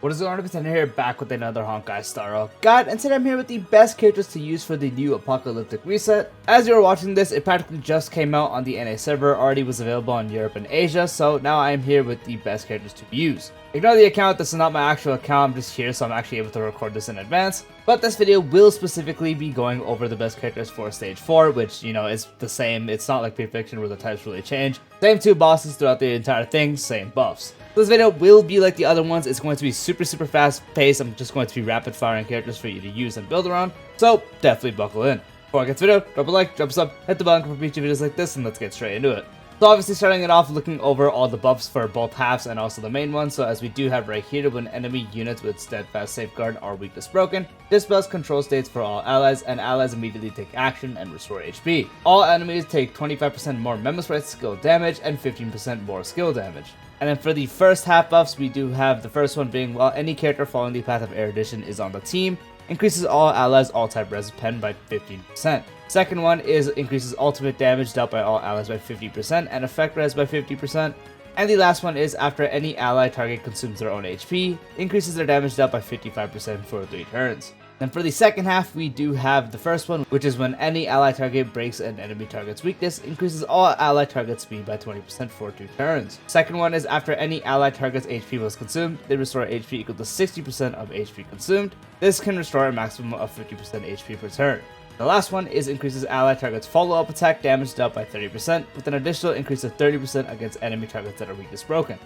What is going on, Contender here, back with another Honkai style guide, and today I'm here with the best characters to use for the new Apocalyptic reset. As you're watching this, it practically just came out on the NA server, already was available in Europe and Asia, so now I am here with the best characters to use. Ignore the account, this is not my actual account, I'm just here so I'm actually able to record this in advance. But this video will specifically be going over the best characters for Stage 4, which, you know, is the same. It's not like Pre-Fiction where the types really change. Same two bosses throughout the entire thing, same buffs. This video will be like the other ones. It's going to be super fast paced. I'm just going to be rapid firing characters for you to use and build around, so definitely buckle in. Before I get to the video, drop a like, drop a sub, hit the button for future videos like this, and let's get straight into it. So obviously starting it off, looking over all the buffs for both halves and also the main one. So as we do have right here, when enemy units with Steadfast Safeguard are weakness broken, dispels control states for all allies, and allies immediately take action and restore HP. All enemies take 25% more Memo Sprite skill damage and 15% more skill damage. And then for the first half buffs, we do have the first one being, while any character following the path of erudition is on the team, increases all allies all-type res pen by 15%. Second one is increases ultimate damage dealt by all allies by 50% and effect res by 50%. And the last one is, after any ally target consumes their own HP, increases their damage dealt by 55% for 3 turns. And for the second half, we do have the first one, which is when any ally target breaks an enemy target's weakness, increases all ally target speed by 20% for 2 turns. Second one is, after any ally target's HP was consumed, they restore HP equal to 60% of HP consumed. This can restore a maximum of 50% HP per turn. The last one is increases ally target's follow-up attack damage dealt by 30%, with an additional increase of 30% against enemy targets that are weakness broken.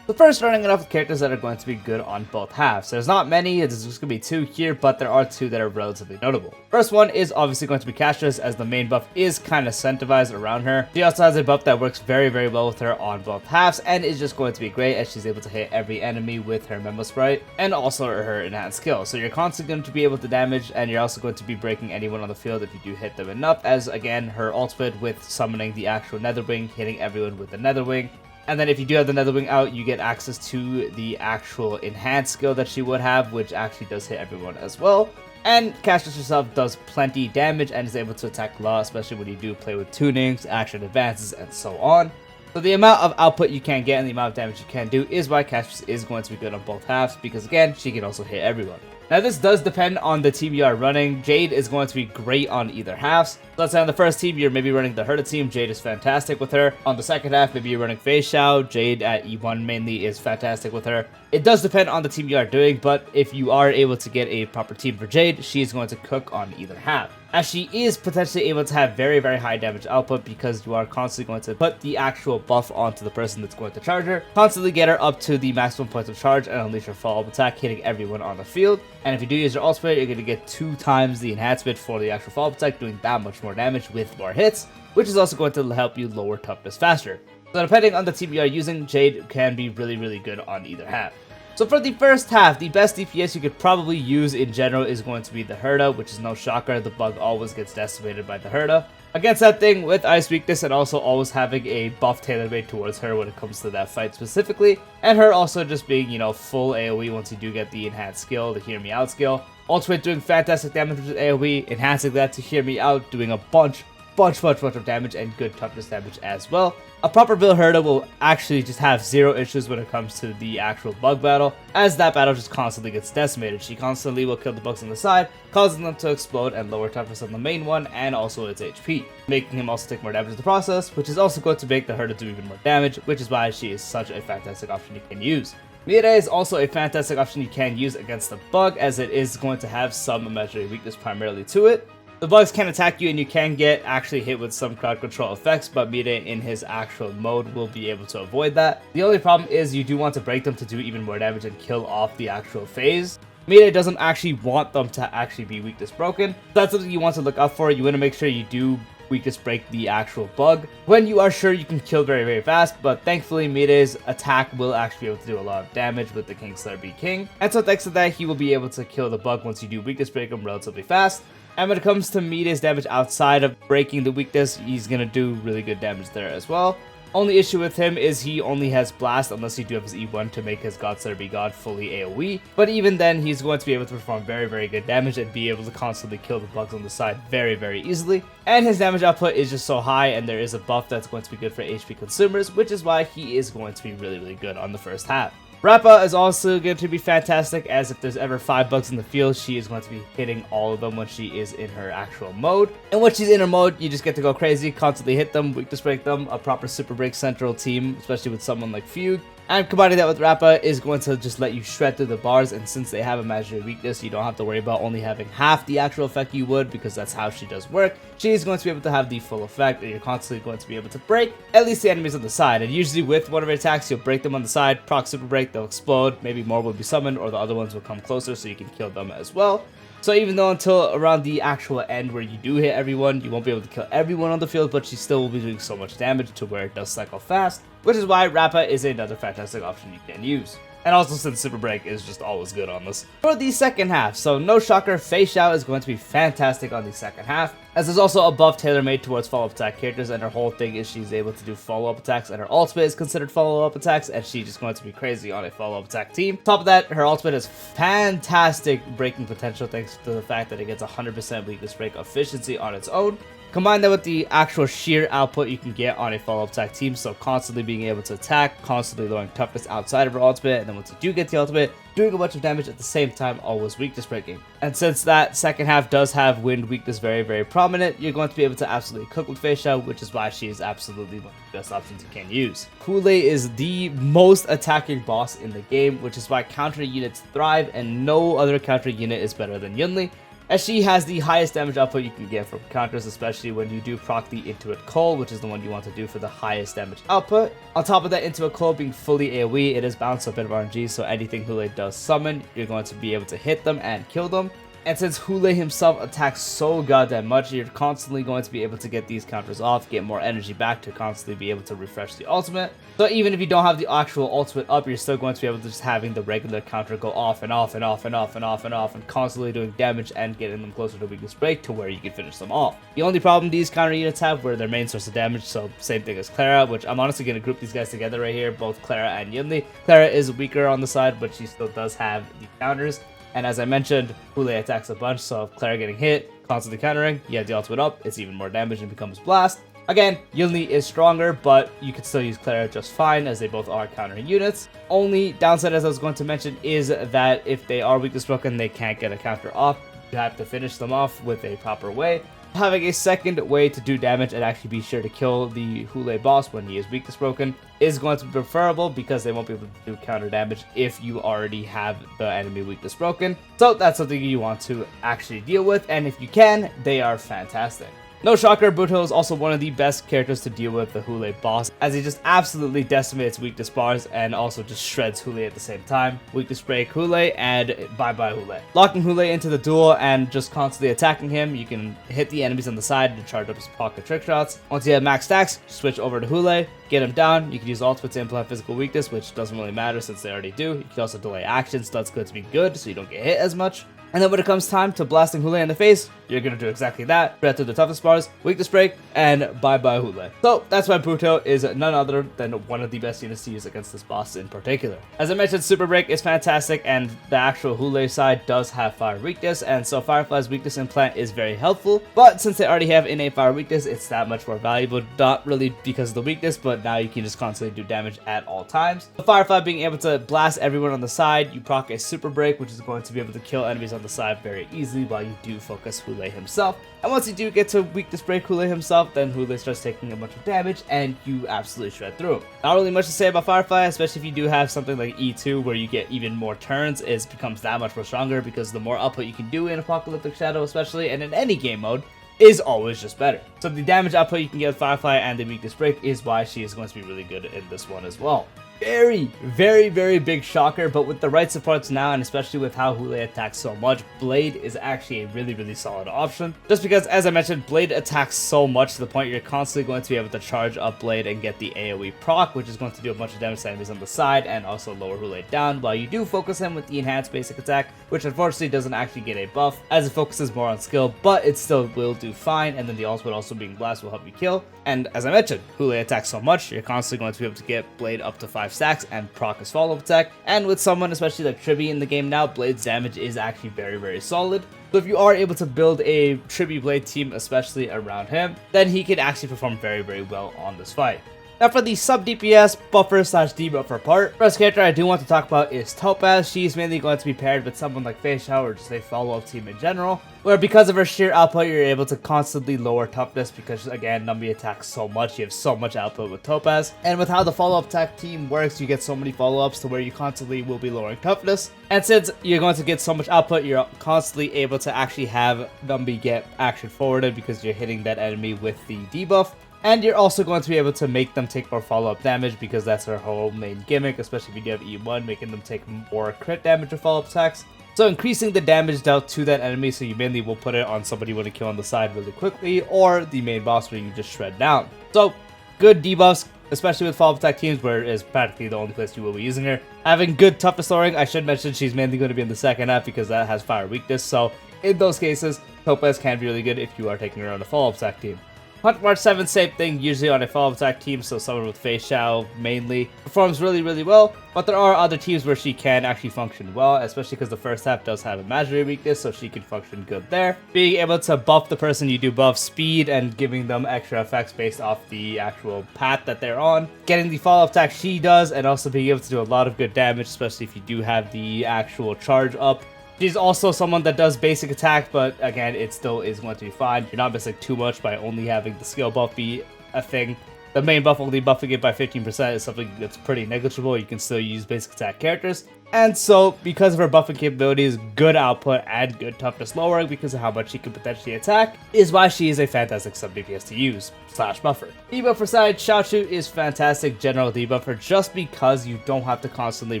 So first, starting it off with characters that are going to be good on both halves. There's not many, there's just going to be 2 here, but there are 2 that are relatively notable. First one is obviously going to be Castress, as the main buff is kind of incentivized around her. She also has a buff that works very well with her on both halves, and is just going to be great as she's able to hit every enemy with her Memo Sprite, and also her enhanced skill. So you're constantly going to be able to damage, and you're also going to be breaking anyone on the field if you do hit them enough, as again, her ultimate with summoning the actual Netherwing, hitting everyone with the Netherwing. And then if you do have the Netherwing out, you get access to the actual enhanced skill that she would have, which actually does hit everyone as well. And Castress herself does plenty damage and is able to attack a lot, especially when you do play with tunings, action advances, and so on. So the amount of output you can get and the amount of damage you can do is why Castress is going to be good on both halves, because again, she can also hit everyone. Now this does depend on the team you are running. Jade is going to be great on either halves. So let's say on the first team, you're maybe running the Herda team, Jade is fantastic with her. On the second half, maybe you're running Feixiao, Jade at E1 mainly is fantastic with her. It does depend on the team you are doing, but if you are able to get a proper team for Jade, she is going to cook on either half, as she is potentially able to have very high damage output, because you are constantly going to put the actual buff onto the person that's going to charge her, constantly get her up to the maximum points of charge, and unleash her follow-up attack, hitting everyone on the field. And if you do use your ultimate, you're going to get 2 times the enhancement for the actual follow-up attack, doing that much more damage with more hits, which is also going to help you lower toughness faster. So depending on the team you are using, Jade can be really good on either half. So for the first half, the best DPS you could probably use in general is going to be the Herda, which is no shocker, the bug always gets decimated by the Herda. Against that thing with ice weakness, and also always having a buff tailor-made towards her when it comes to that fight specifically. And her also just being, you know, full AoE once you do get the enhanced skill, the Hear Me Out skill. Ultimate doing fantastic damage with AoE, enhancing that to Hear Me Out, doing a bunch of damage and good toughness damage as well. A proper build Herda will actually just have 0 issues when it comes to the actual bug battle, as that battle just constantly gets decimated. She constantly will kill the bugs on the side, causing them to explode and lower toughness on the main one and also its HP, making him also take more damage in the process, which is also going to make the Herda do even more damage, which is why she is such a fantastic option you can use. Mirai is also a fantastic option you can use against the bug, as it is going to have some imaginary weakness primarily to it. The bugs can attack you and you can get actually hit with some crowd control effects, but Mirai in his actual mode will be able to avoid that. The only problem is you do want to break them to do even more damage and kill off the actual phase. Mirai doesn't actually want them to actually be weakness broken. That's something you want to look out for. You want to make sure you do weakness break the actual bug when you are sure you can kill very fast, but thankfully Mirai's attack will actually be able to do a lot of damage with the Kingslayer be King, and so thanks to that he will be able to kill the bug once you do weakness break him relatively fast. And when it comes to Mirai's damage outside of breaking the weakness, he's gonna do really good damage there as well. Only issue with him is he only has Blast unless you do have his E1 to make his Godslayer be God fully AoE. But even then, he's going to be able to perform very good damage and be able to constantly kill the bugs on the side very easily. And his damage output is just so high, and there is a buff that's going to be good for HP consumers, which is why he is going to be really good on the first half. Rappa is also going to be fantastic, as if there's ever 5 bugs in the field, she is going to be hitting all of them when she is in her actual mode. And when she's in her mode, you just get to go crazy, constantly hit them, weakness break them, a proper super break central team, especially with someone like Fugue. And combining that with Rappa is going to just let you shred through the bars, and since they have a imaginary weakness, you don't have to worry about only having half the actual effect you would, because that's how she does work. She is going to be able to have the full effect, and you're constantly going to be able to break at least the enemies on the side. And usually with one of her attacks, you'll break them on the side, proc super break, they'll explode, maybe more will be summoned, or the other ones will come closer so you can kill them as well. So even though until around the actual end where you do hit everyone, you won't be able to kill everyone on the field, but she still will be doing so much damage to where it does cycle fast, which is why Rappa is another fantastic option you can use. And also since Super Break is just always good on this. For the second half, so no shocker, Feixiao is going to be fantastic on the second half, as there's also a buff tailor-made towards follow-up attack characters, and her whole thing is she's able to do follow-up attacks, and her ultimate is considered follow-up attacks, and she's just going to be crazy on a follow-up attack team. Top of that, her ultimate has fantastic breaking potential thanks to the fact that it gets 100% weakness break efficiency on its own. Combine that with the actual sheer output you can get on a follow-up attack team, so constantly being able to attack, constantly lowering toughness outside of her ultimate, and then once you do get the ultimate, doing a bunch of damage at the same time, always weakness breaking. And since that second half does have wind weakness very, very prominent, you're going to be able to absolutely cook with Feixiao, which is why she is absolutely one of the best options you can use. Hulei is the most attacking boss in the game, which is why counter units thrive, and no other counter unit is better than Yunli, as she has the highest damage output you can get from counters, especially when you do proc the Intuit Call, which is the one you want to do for the highest damage output. On top of that, Intuit Call being fully AoE, it is balanced a bit of RNG, so anything Hulei does summon, you're going to be able to hit them and kill them. And since Hulei himself attacks so goddamn much, you're constantly going to be able to get these counters off, get more energy back to constantly be able to refresh the ultimate. So even if you don't have the actual ultimate up, you're still going to be able to just having the regular counter go off and off and off and off and off and off, and constantly doing damage and getting them closer to weakness break to where you can finish them off. The only problem these counter units have were their main source of damage, so same thing as Clara, which I'm honestly going to group these guys together right here, both Clara and Yunli. Clara is weaker on the side, but she still does have the counters. And as I mentioned, Hulei attacks a bunch, so if Clara getting hit, constantly countering, you have the ultimate up, it's even more damage and becomes blast. Again, Yunli is stronger, but you can still use Clara just fine, as they both are countering units. Only downside, as I was going to mention, is that if they are weakness broken, they can't get a counter off. You have to finish them off with a proper way. Having a second way to do damage and actually be sure to kill the Hulei boss when he is weakness broken is going to be preferable, because they won't be able to do counter damage if you already have the enemy weakness broken. So that's something you want to actually deal with, and if you can, they are fantastic. No shocker, Buto is also one of the best characters to deal with the Hulei boss, as he just absolutely decimates weakness bars and also just shreds Hulei at the same time. Weakness break Hulei and bye-bye Hulei. Locking Hulei into the duel and just constantly attacking him, you can hit the enemies on the side to charge up his pocket trick shots. Once you have max stacks, switch over to Hulei, get him down. You can use ultimate to implement physical weakness, which doesn't really matter since they already do. You can also delay actions, so that's good to be good, so you don't get hit as much. And then when it comes time to blasting Hulei in the face, you're going to do exactly that. Shred through the toughest bars, weakness break, and bye-bye Hulei. So that's why Buto is none other than one of the best units to use against this boss in particular. As I mentioned, Super Break is fantastic, and the actual Hulei side does have fire weakness, and so Firefly's weakness implant is very helpful. But since they already have innate fire weakness, it's that much more valuable. Not really because of the weakness, but now you can just constantly do damage at all times. The Firefly being able to blast everyone on the side, you proc a Super Break, which is going to be able to kill enemies on the side very easily while you do focus Hulei himself. And once you do get to weakness break Hulei himself, then Hulei starts taking a bunch of damage and you absolutely shred through him. Not really much to say about Firefly, especially if you do have something like E2 where you get even more turns. It becomes that much more stronger, because the more output you can do in Apocalyptic Shadow especially, and in any game mode, is always just better. So the damage output you can get with Firefly and the weakness break is why she is going to be really good in this one as well. Very big shocker, but with the right supports now, and especially with how Hulei attacks so much, Blade is actually a really solid option. Just because, as I mentioned, Blade attacks so much to the point you're constantly going to be able to charge up Blade and get the AoE proc, which is going to do a bunch of damage to enemies on the side and also lower Hulei down, while you do focus him with the enhanced basic attack, which unfortunately doesn't actually get a buff, as it focuses more on skill, but it still will do fine, and then the ultimate also being blast will help you kill. And as I mentioned, Hulei attacks so much, you're constantly going to be able to get Blade up to 5 stacks and proc his follow-up attack. And with someone especially like Tribi in the game now, Blade's damage is actually very solid. So if you are able to build a Tribi Blade team especially around him, then he can actually perform very well on this fight. Now for the sub-DPS buffer/debuffer part, first character I do want to talk about is Topaz. She's mainly going to be paired with someone like Feixiao or just a follow-up team in general, where because of her sheer output, you're able to constantly lower toughness because, again, Numbi attacks so much, you have so much output with Topaz. And with how the follow-up attack team works, you get so many follow-ups to where you constantly will be lowering toughness. And since you're going to get so much output, you're constantly able to actually have Numbi get action forwarded because you're hitting that enemy with the debuff. And you're also going to be able to make them take more follow-up damage because that's her whole main gimmick, especially if you do have E1, making them take more crit damage or follow-up attacks. So increasing the damage dealt to that enemy, so you mainly will put it on somebody you want to kill on the side really quickly, or the main boss where you just shred down. So, good debuffs, especially with follow-up attack teams where it is practically the only place you will be using her. Having good toughness lowering, I should mention she's mainly going to be in the second half because that has fire weakness, so in those cases, Topaz can be really good if you are taking her on a follow-up attack team. Hunt March 7, same thing, usually on a follow-up attack team, so someone with Feixiao mainly performs really, really well, but there are other teams where she can actually function well, especially because the first half does have imaginary weakness, so she can function good there. Being able to buff the person you do buff speed and giving them extra effects based off the actual path that they're on. Getting the follow-up attack she does, and also being able to do a lot of good damage, especially if you do have the actual charge up. She's also someone that does basic attack, but again, it still is going to be fine. You're not missing too much by only having the skill buff be a thing. The main buff only buffing it by 15% is something that's pretty negligible. You can still use basic attack characters. And so, because of her buffing capabilities, good output, and good toughness lowering because of how much she can potentially attack, is why she is a fantastic sub-DPS to use, / buffer. Debuffer side, Jiaoqiu is fantastic general debuffer just because you don't have to constantly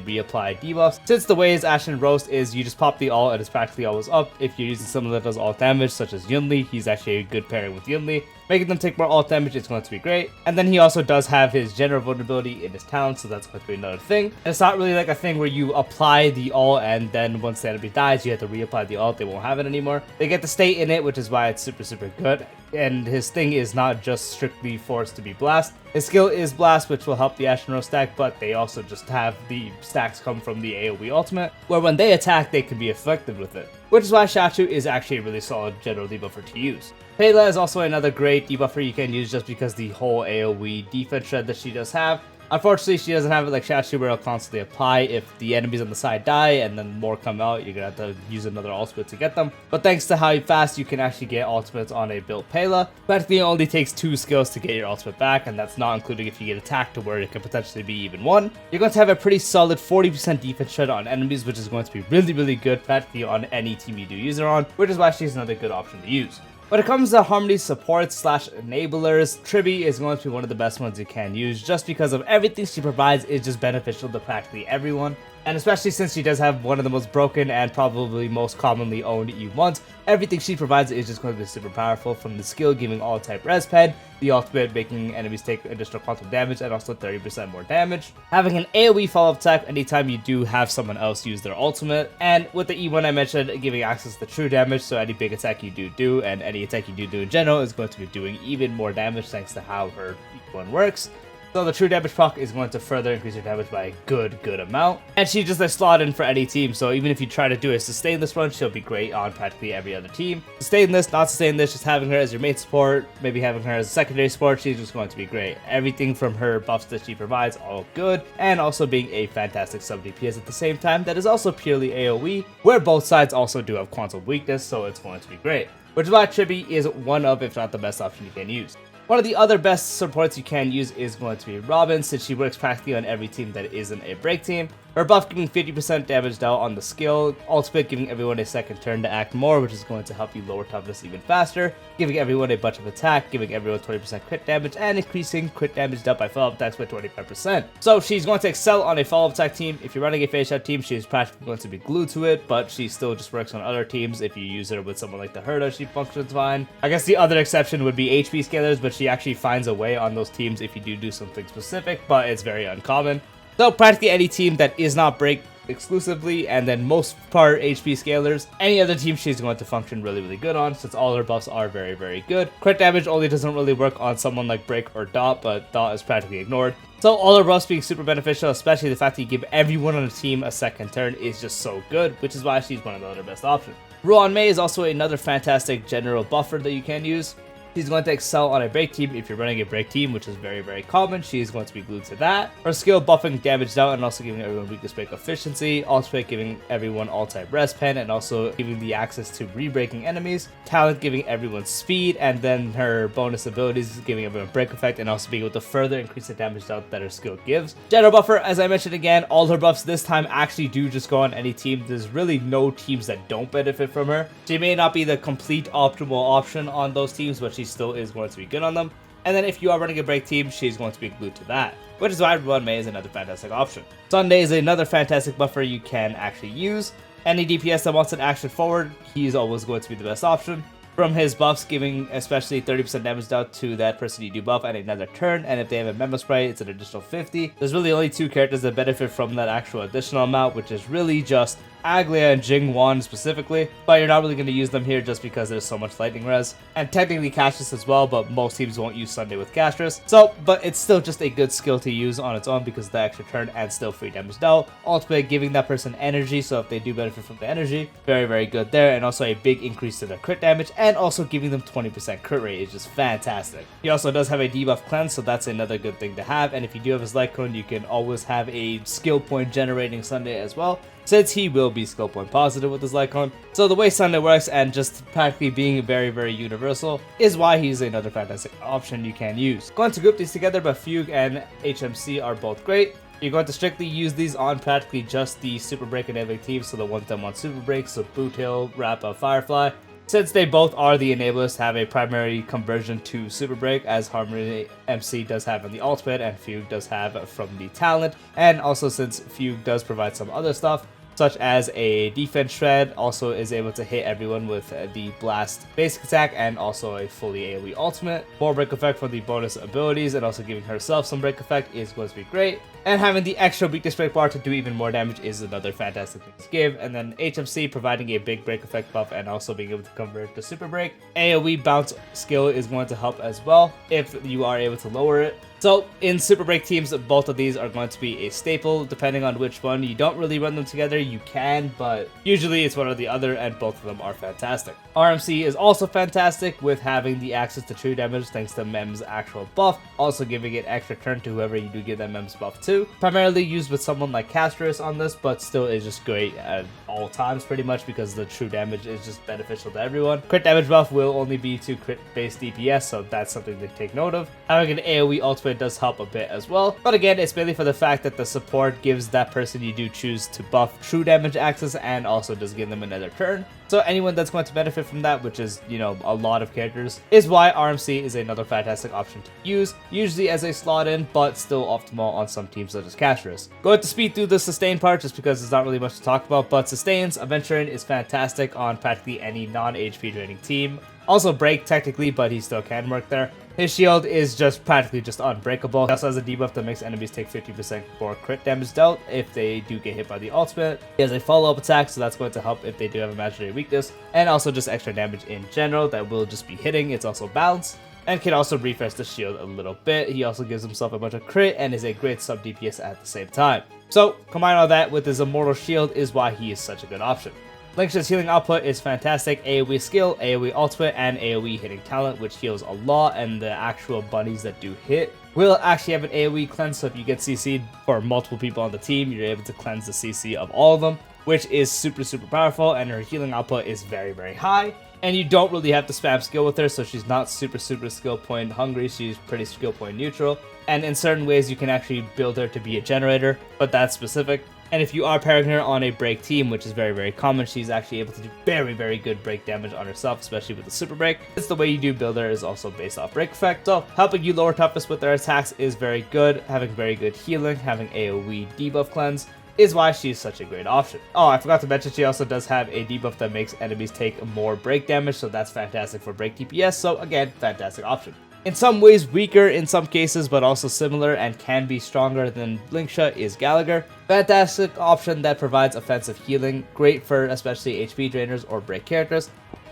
reapply debuffs. Since the way his Ashen Roast is, you just pop the ult and it's practically always up. If you're using someone that does ult damage, such as Yunli, he's actually a good pairing with Yunli. Making them take more ult damage is going to be great. And then he also does have his general vulnerability in his talent, so that's going to be another thing. And it's not really like a thing where you apply the ult and then once the enemy dies, you have to reapply the ult. They won't have it anymore. They get to stay in it, which is why it's super, super good. And his thing is not just strictly forced to be Blast. His skill is Blast, which will help the Ashen Roast stack, but they also just have the stacks come from the AoE ultimate, where when they attack, they can be effective with it. Which is why Jiaoqiu is actually a really solid general debuffer to use. Pela is also another great debuffer you can use just because the whole AoE defense shred that she does have. Unfortunately, she doesn't have it like Jiaoqiu where it'll constantly apply. If the enemies on the side die and then more come out, you're going to have to use another ultimate to get them. But thanks to how fast you can actually get ultimates on a built Pela, practically it only takes 2 skills to get your ultimate back, and that's not including if you get attacked to where it could potentially be even 1. You're going to have a pretty solid 40% defense shred on enemies, which is going to be really, really good practically on any team you do use her on, which is why she's another good option to use. When it comes to Harmony support / enablers, Tribi is going to be one of the best ones you can use just because of everything she provides is just beneficial to practically everyone. And especially since she does have one of the most broken and probably most commonly owned E1s, everything she provides is just going to be super powerful, from the skill giving all type res pen, the ultimate making enemies take additional quantum damage and also 30% more damage, having an AoE follow-up attack anytime you do have someone else use their ultimate, and with the E1 I mentioned, giving access to true damage, so any big attack you do and any attack you do in general is going to be doing even more damage thanks to how her E1 works. So the true damage proc is going to further increase your damage by a good amount. And she's just a slot in for any team, so even if you try to do a sustain this run, she'll be great on practically every other team. Sustain this, not sustain this, just having her as your main support, maybe having her as a secondary support, she's just going to be great. Everything from her buffs that she provides, all good, and also being a fantastic sub-DPS at the same time that is also purely AoE, where both sides also do have quantum weakness, so it's going to be great. Which is why Tribi is one of, if not the best option you can use. One of the other best supports you can use is going to be Robin, since she works practically on every team that isn't a break team. Her buff giving 50% damage dealt on the skill, ultimate giving everyone a second turn to act more, which is going to help you lower toughness even faster, giving everyone a bunch of attack, giving everyone 20% crit damage, and increasing crit damage dealt by follow-up attacks by 25%. So she's going to excel on a follow-up attack team. If you're running a Feixiao team, she's practically going to be glued to it, but she still just works on other teams. If you use her with someone like the Herda, she functions fine. I guess the other exception would be HP scalers, but she actually finds a way on those teams if you do something specific, but it's very uncommon. So practically any team that is not break exclusively, and then most part HP scalers, any other team she's going to function really good on, since all her buffs are very good. Crit damage only doesn't really work on someone like Break or Dot, but Dot is practically ignored. So all her buffs being super beneficial, especially the fact that you give everyone on the team a second turn, is just so good, which is why she's one of the other best options. Ruan Mei is also another fantastic general buffer that you can use. She's going to excel on a break team if you're running a break team, which is very, very common. She is going to be glued to that. Her skill buffing damage down and also giving everyone weakness break efficiency. Ultimate giving everyone all-type rest pen and also giving the access to re-breaking enemies. Talent giving everyone speed, and then her bonus abilities is giving everyone break effect and also being able to further increase the damage dealt that her skill gives. General buffer, as I mentioned again, all her buffs this time actually do just go on any team. There's really no teams that don't benefit from her. She may not be the complete optimal option on those teams, but she still is going to be good on them. And then if you are running a break team, she's going to be glued to that, which is why Run May is another fantastic option. Sunday is another fantastic buffer you can actually use. Any DPS that wants an action forward, he's always going to be the best option. From his buffs, giving especially 30% damage dealt to that person you do buff at another turn, and if they have a Memo Sprite, it's an additional 50. There's really only two characters that benefit from that actual additional amount, which is really just Aglia and Jingwan specifically, but you're not really going to use them here just because there's so much lightning res, and technically Castress as well, but most teams won't use Sunday with Castress. So, but it's still just a good skill to use on its own because of the extra turn and still free damage dealt. Ultimate giving that person energy, so if they do benefit from the energy, very, very good there, and also a big increase to their crit damage, and also giving them 20% crit rate is just fantastic. He also does have a debuff cleanse, so that's another good thing to have, and if you do have his light cone, you can always have a skill point generating Sunday as well, since he will be skill point positive with his Lycon. So the way Sunday works and just practically being very, very universal is why he's another fantastic option you can use. Going to group these together, but Fugue and HMC are both great. You're going to strictly use these on practically just the Super Break enabling teams, so the ones that want Super Break, so Boot Hill, Rappa, Firefly. Since they both are the enablers, have a primary conversion to Super Break, as Harmony MC does have on the ultimate and Fugue does have from the talent, and also since Fugue does provide some other stuff, such as a defense shred, also is able to hit everyone with the blast basic attack and also a fully AoE ultimate. More break effect for the bonus abilities and also giving herself some break effect is going to be great. And having the extra weakness break bar to do even more damage is another fantastic thing to give. And then HMC providing a big break effect buff and also being able to convert to Super Break. AoE bounce skill is going to help as well if you are able to lower it. So in Super Break teams, both of these are going to be a staple. Depending on which one, you don't really run them together. You can, but usually it's one or the other, and both of them are fantastic. RMC is also fantastic with having the access to true damage thanks to Mem's actual buff, also giving it extra turn to whoever you do give that Mem's buff to. Primarily used with someone like Castress on this, but still is just great at all times pretty much because the true damage is just beneficial to everyone. Crit damage buff will only be to crit based DPS, so that's something to take note of. Having an AoE ultimate does help a bit as well, but again, it's mainly for the fact that the support gives that person you do choose to buff true damage access and also does give them another turn. So anyone that's going to benefit from that, which is, you know, a lot of characters, is why RMC is another fantastic option to use, usually as a slot in, but still optimal on some teams such as Castress. Going to speed through the sustain part just because there's not really much to talk about, but sustains, Aventurine is fantastic on practically any non-HP draining team. Also break technically, but he still can work there. His shield is just practically just unbreakable. He also has a debuff that makes enemies take 50% more crit damage dealt if they do get hit by the ultimate. He has a follow-up attack, so that's going to help if they do have imaginary weakness, and also just extra damage in general that will just be hitting. It's also balanced and can also refresh the shield a little bit. He also gives himself a bunch of crit and is a great sub-DPS at the same time. So combine all that with his immortal shield is why he is such a good option. Link's healing output is fantastic. AoE skill, AoE ultimate, and AoE hitting talent, which heals a lot, and the actual bunnies that do hit will actually have an AoE cleanse, so if you get CC'd for multiple people on the team, you're able to cleanse the CC of all of them, which is super, super powerful, and her healing output is very, very high. And you don't really have to spam skill with her, so she's not super, super skill point hungry, she's pretty skill point neutral. And in certain ways, you can actually build her to be a generator, but that's specific. And if you are pairing her on a break team, which is very, very common, she's actually able to do very, very good break damage on herself, especially with the super break. It's the way you do build her is also based off break effect. So helping you lower toughness with their attacks is very good. Having very good healing, having AoE debuff cleanse is why she's such a great option. Oh, I forgot to mention she also does have a debuff that makes enemies take more break damage, so that's fantastic for break DPS. So again, fantastic option. In some ways weaker in some cases, but also similar and can be stronger than Linksha is Gallagher. Fantastic option that provides offensive healing, great for especially HP drainers or break characters.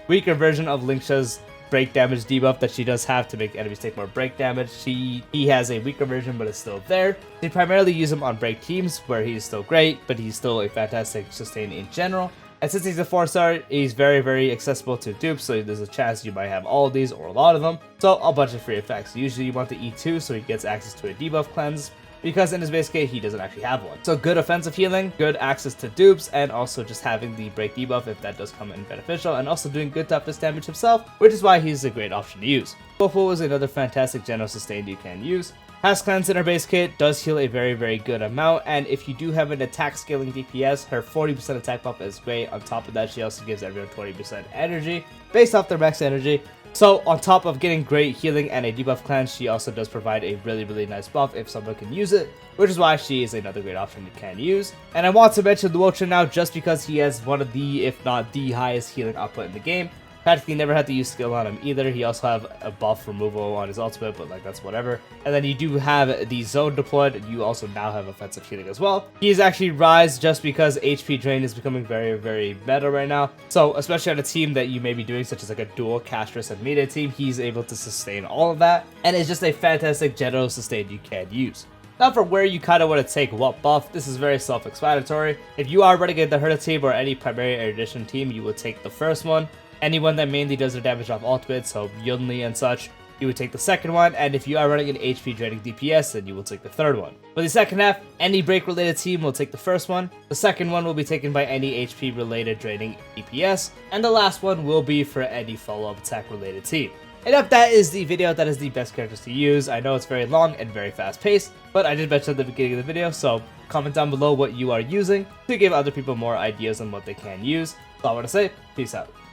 Weaker version of Linksha's break damage debuff that she does have to make enemies take more break damage. He has a weaker version, but it's still there. They primarily use him on break teams where he's still great, but he's still a fantastic sustain in general. And since he's a 4-star, he's very accessible to dupes, so there's a chance you might have all of these or a lot of them. So a bunch of free effects. Usually you want the E2 so he gets access to a debuff cleanse, because in his base kit he doesn't actually have one. So good offensive healing, good access to dupes, and also just having the break debuff if that does come in beneficial, and also doing good toughness damage himself, which is why he's a great option to use. Buffo is another fantastic general sustain you can use. Has cleanse in her base kit, does heal a very good amount, and if you do have an attack scaling DPS, her 40% attack buff is great. On top of that, she also gives everyone 20% energy based off their max energy. So on top of getting great healing and a debuff cleanse, she also does provide a really nice buff if someone can use it, which is why she is another great option you can use. And I want to mention Luocha now just because he has one of the, if not the highest healing output in the game. Practically never had to use skill on him either. He also have a buff removal on his ultimate, but like that's whatever. And then you do have the zone deployed, and you also now have offensive healing as well. He's actually Rise just because HP drain is becoming very meta right now. So especially on a team that you may be doing, such as like a dual Castress and Media team, he's able to sustain all of that. And it's just a fantastic general sustain you can use. Now for where you kind of want to take what buff, this is very self-explanatory. If you are running the Herta team or any primary edition team, you would take the first one. Anyone that mainly does their damage off ultimate, so Yunli and such, you would take the second one, and if you are running an HP draining DPS, then you will take the third one. For the second half, any break related team will take the first one, the second one will be taken by any HP related draining DPS, and the last one will be for any follow-up attack related team. And if that is the video, that is the best characters to use. I know it's very long and very fast paced, but I did mention at the beginning of the video, so comment down below what you are using to give other people more ideas on what they can use. So I want to say, peace out.